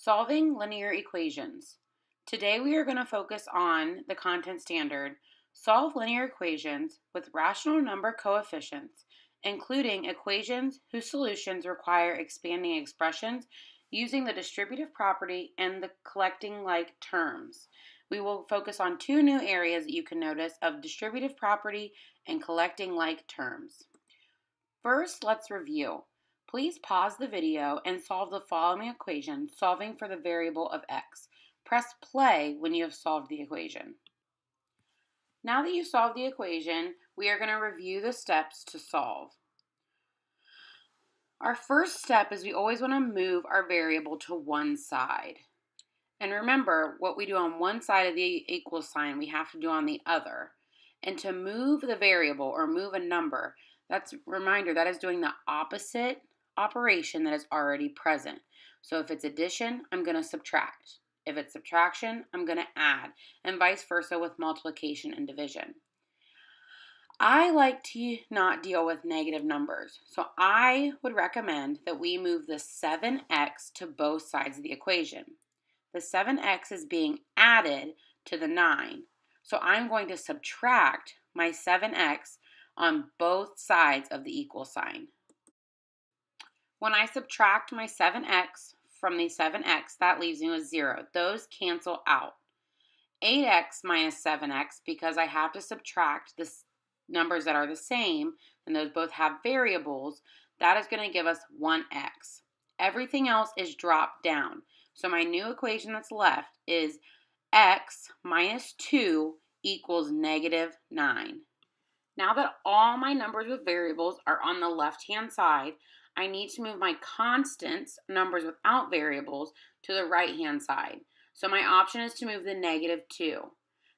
Solving linear equations. Today we are going to focus on the content standard, solve linear equations with rational number coefficients, including equations whose solutions require expanding expressions using the distributive property and the collecting like terms. We will focus on two new areas that you can notice of distributive property and collecting like terms. First, let's review. Please pause the video and solve the following equation, solving for the variable of x. Press play when you have solved the equation. Now that you've solved the equation, we are going to review the steps to solve. Our first step is we always want to move our variable to one side. And remember, what we do on one side of the equal sign, we have to do on the other. And to move the variable or move a number, that's a reminder that is doing the opposite operation that is already present. So if it's addition, I'm going to subtract. If it's subtraction, I'm going to add, and vice versa with multiplication and division. I like to not deal with negative numbers, so I would recommend that we move the 7x to both sides of the equation. The 7x is being added to the 9, so I'm going to subtract my 7x on both sides of the equal sign. When I subtract my 7x from the 7x, that leaves me with 0. Those cancel out. 8x minus 7x, because I have to subtract the numbers that are the same, and those both have variables, that is going to give us 1x. Everything else is dropped down. So my new equation that's left is x minus 2 equals negative 9. Now that all my numbers with variables are on the left-hand side, I need to move my constants, numbers without variables, to the right-hand side. So my option is to move the negative 2.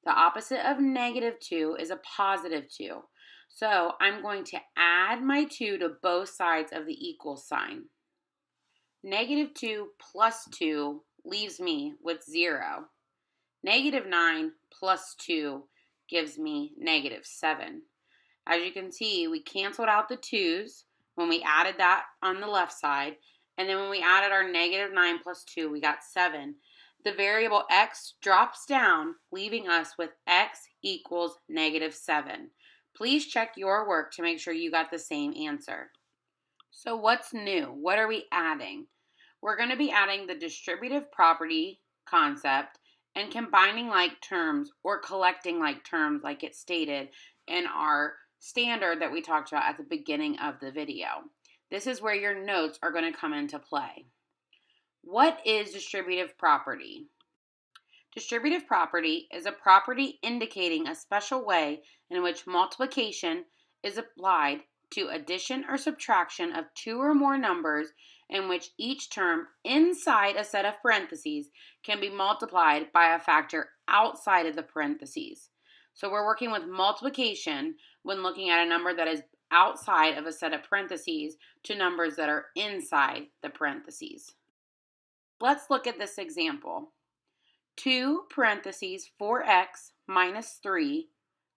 The opposite of negative 2 is a positive 2. So I'm going to add my 2 to both sides of the equal sign. Negative 2 plus 2 leaves me with 0. Negative 9 plus 2 gives me negative 7. As you can see, we canceled out the 2's when we added that on the left side, and then when we added our negative 9 plus 2, we got 7. The variable x drops down, leaving us with x equals negative 7. Please check your work to make sure you got the same answer. So what's new? What are we adding? We're going to be adding the distributive property concept and combining like terms or collecting like terms like it's stated in our standard that we talked about at the beginning of the video. This is where your notes are going to come into play. What is distributive property? Distributive property is a property indicating a special way in which multiplication is applied to addition or subtraction of two or more numbers in which each term inside a set of parentheses can be multiplied by a factor outside of the parentheses. So we're working with multiplication when looking at a number that is outside of a set of parentheses to numbers that are inside the parentheses. Let's look at this example. 2 parentheses 4x minus 3,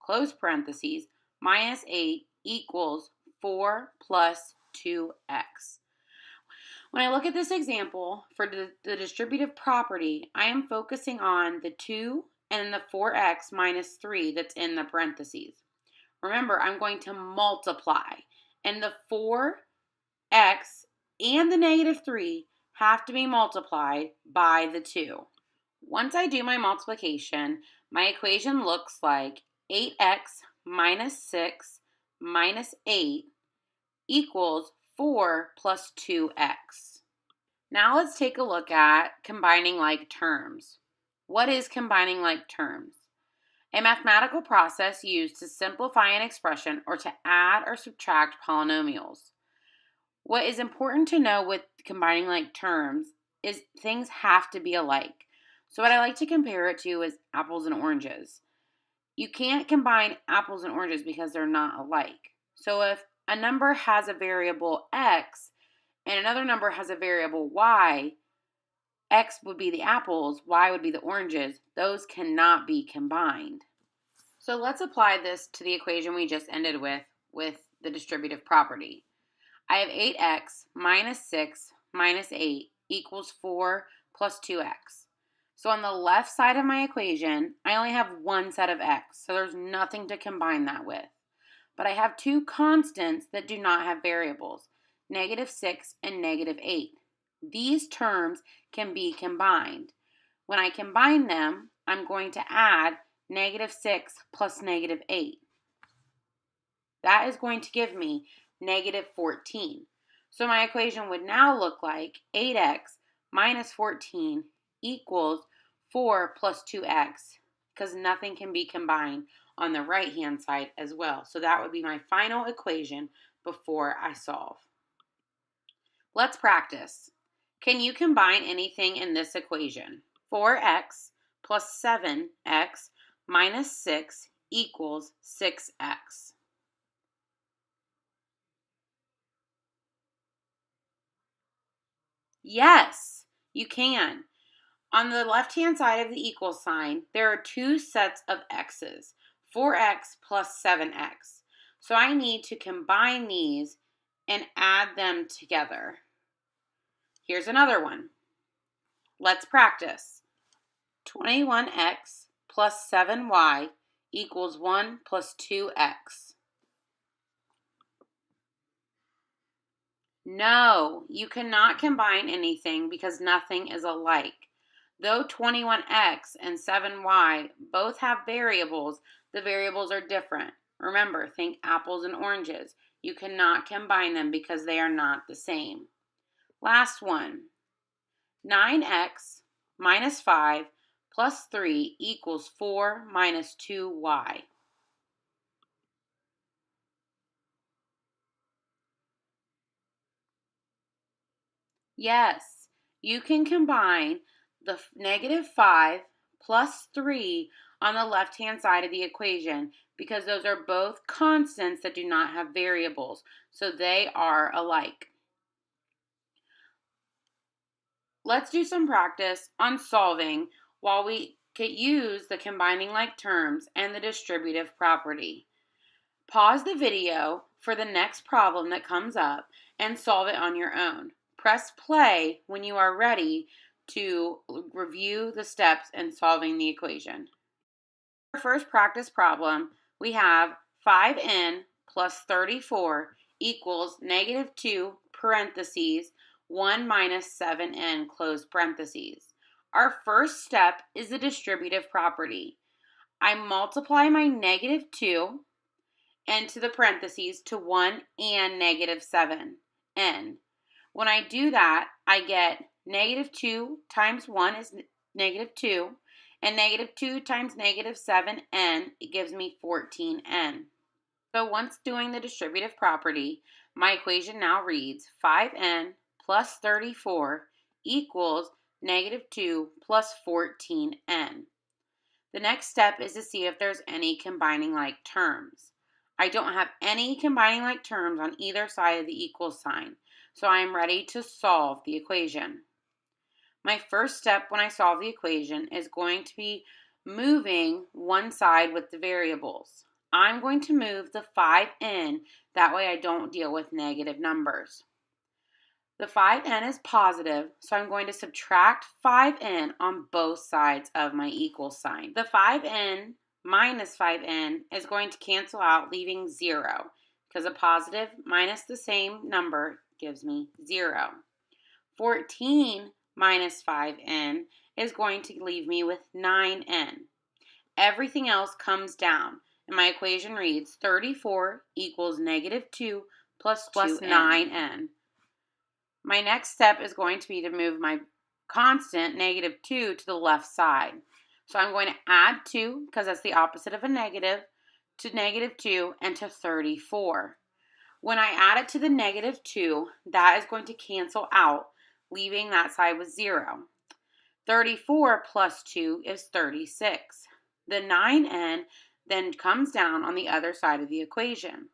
close parentheses, minus 8 equals 4 plus 2x. When I look at this example for the distributive property, I am focusing on the 2 and the 4x minus 3 that's in the parentheses. Remember, I'm going to multiply, and the 4x and the negative 3 have to be multiplied by the 2. Once I do my multiplication, my equation looks like 8x minus 6 minus 8 equals 4 plus 2x. Now let's take a look at combining like terms. What is combining like terms? A mathematical process used to simplify an expression or to add or subtract polynomials. What is important to know with combining like terms is things have to be alike. So what I like to compare it to is apples and oranges. You can't combine apples and oranges because they're not alike. So if a number has a variable x and another number has a variable y, x would be the apples, y would be the oranges. Those cannot be combined. So let's apply this to the equation we just ended with the distributive property. I have 8x minus 6 minus 8 equals 4 plus 2x. So on the left side of my equation, I only have one set of x, so there's nothing to combine that with. But I have two constants that do not have variables, -6 and -8. These terms can be combined. When I combine them, I'm going to add -6 plus -8. That is going to give me -14. So my equation would now look like 8x minus 14 equals 4 plus 2x, because nothing can be combined on the right-hand side as well. So that would be my final equation before I solve. Let's practice. Can you combine anything in this equation? 4x plus 7x minus 6 equals 6x. Yes, you can. On the left-hand side of the equal sign, there are two sets of x's, 4x plus 7x. So I need to combine these and add them together. Here's another one. Let's practice. 21x plus 7y equals 1 plus 2x. No, you cannot combine anything because nothing is alike. Though 21x and 7y both have variables, the variables are different. Remember, think apples and oranges. You cannot combine them because they are not the same. Last one. 9x minus 5 plus 3 equals 4 minus 2y. Yes, you can combine the -5 plus 3 on the left-hand side of the equation because those are both constants that do not have variables, so they are alike. Let's do some practice on solving while we could use the combining like terms and the distributive property. Pause the video for the next problem that comes up and solve it on your own. Press play when you are ready to review the steps in solving the equation. For our first practice problem, we have 5n plus 34 equals -2 parentheses 1 minus 7n close parentheses. Our first step is the distributive property. I multiply my -2 into the parentheses to 1 and -7n. When I do that, I get -2 times 1 is -2, and -2 times -7n, it gives me 14n. So once doing the distributive property, my equation now reads 5n plus 34 equals -2 plus 14n. The next step is to see if there's any combining like terms. I don't have any combining like terms on either side of the equal sign, so I am ready to solve the equation. My first step when I solve the equation is going to be moving one side with the variables. I'm going to move the 5n, that way I don't deal with negative numbers. The 5n is positive, so I'm going to subtract 5n on both sides of my equal sign. The 5n minus 5n is going to cancel out, leaving 0, because a positive minus the same number gives me 0. 14 minus 5n is going to leave me with 9n. Everything else comes down, and my equation reads 34 equals -2 plus 9n. My next step is going to be to move my constant, -2, to the left side. So I'm going to add 2, because that's the opposite of a negative, to -2 and to 34. When I add it to the -2, that is going to cancel out, leaving that side with 0. 34 plus 2 is 36. The 9n then comes down on the other side of the equation.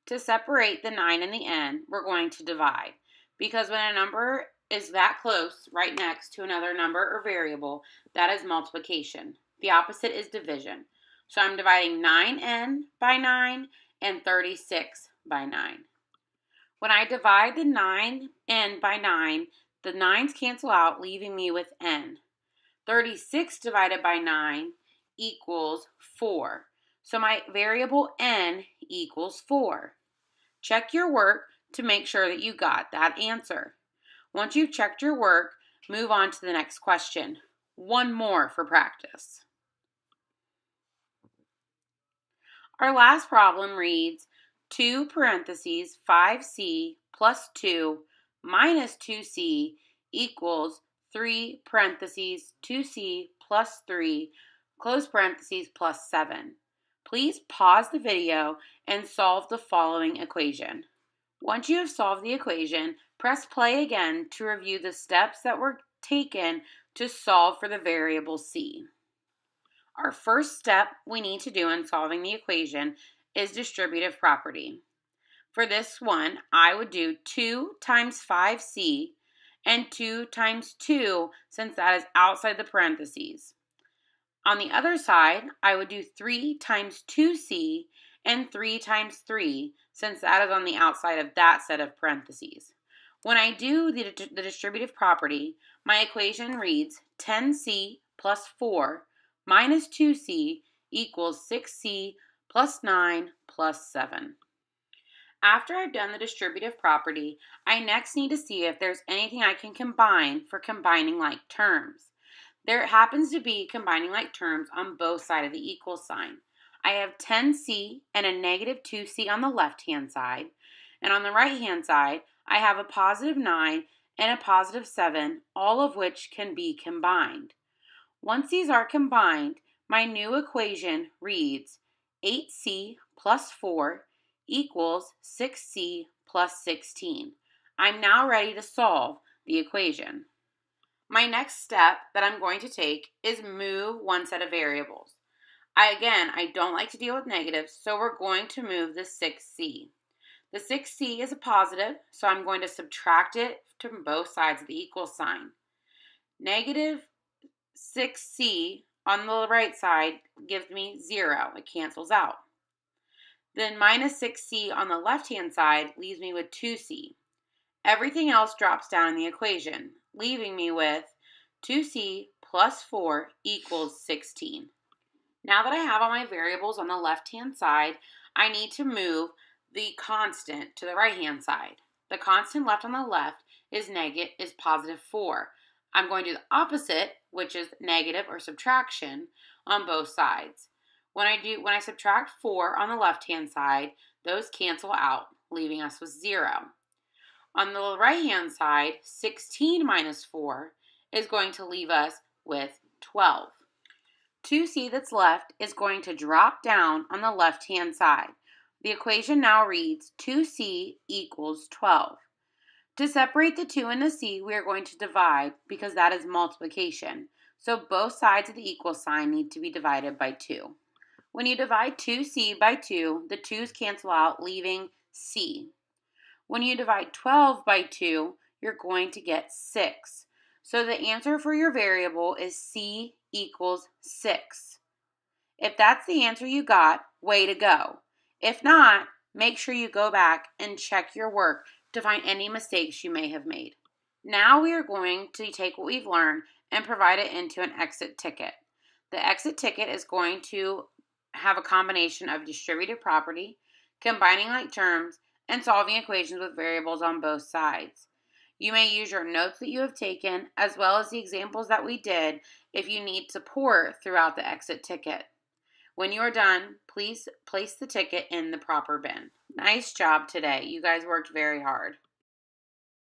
To separate the 9 and the n, we're going to divide, because when a number is that close right next to another number or variable, that is multiplication. The opposite is division. So I'm dividing 9n by 9 and 36 by 9. When I divide the 9n by 9, The 9's cancel out, leaving me with n. 36 divided by 9 equals 4. So my variable n equals 4. Check your work to make sure that you got that answer. Once you've checked your work, move on to the next question. One more for practice. Our last problem reads 2 parentheses 5c plus 2 minus 2c equals 3 parentheses 2c plus 3 close parentheses plus 7. Please pause the video and solve the following equation. Once you have solved the equation, press play again to review the steps that were taken to solve for the variable c. Our first step we need to do in solving the equation is distributive property. For this one, I would do 2 times 5c and 2 times 2 since that is outside the parentheses. On the other side, I would do 3 times 2c and 3 times 3 since that is on the outside of that set of parentheses. When I do the distributive property, my equation reads 10c plus 4 minus 2c equals 6c plus 9 plus 7. After I've done the distributive property, I next need to see if there's anything I can combine for combining like terms. There happens to be combining like terms on both sides of the equal sign. I have 10c and a negative 2c on the left-hand side, and on the right-hand side, I have a positive 9 and a positive 7, all of which can be combined. Once these are combined, my new equation reads 8c plus 4 equals 6c plus 16. I'm now ready to solve the equation. My next step that I'm going to take is move one set of variables. I don't like to deal with negatives, so we're going to move the 6c. The 6c is a positive, so I'm going to subtract it from both sides of the equal sign. Negative 6c on the right side gives me 0. It cancels out. Then minus 6c on the left-hand side leaves me with 2c. Everything else drops down in the equation, leaving me with 2c plus 4 equals 16. Now that I have all my variables on the left-hand side, I need to move the constant to the right-hand side. The constant left on the left is positive 4. I'm going to do the opposite, which is negative or subtraction, on both sides. When I subtract 4 on the left-hand side, those cancel out, leaving us with 0. On the right-hand side, 16 minus 4 is going to leave us with 12. 2c that's left is going to drop down on the left-hand side. The equation now reads 2c equals 12. To separate the 2 and the c, we are going to divide because that is multiplication. So both sides of the equal sign need to be divided by 2. When you divide 2c by 2, the 2's cancel out, leaving c. When you divide 12 by 2, you're going to get 6. So the answer for your variable is c equals 6. If that's the answer you got, way to go. If not, make sure you go back and check your work to find any mistakes you may have made. Now we are going to take what we've learned and provide it into an exit ticket. The exit ticket is going to have a combination of distributive property, combining like terms, and solving equations with variables on both sides. You may use your notes that you have taken, as well as the examples that we did, if you need support throughout the exit ticket. When you are done, please place the ticket in the proper bin. Nice job today. You guys worked very hard.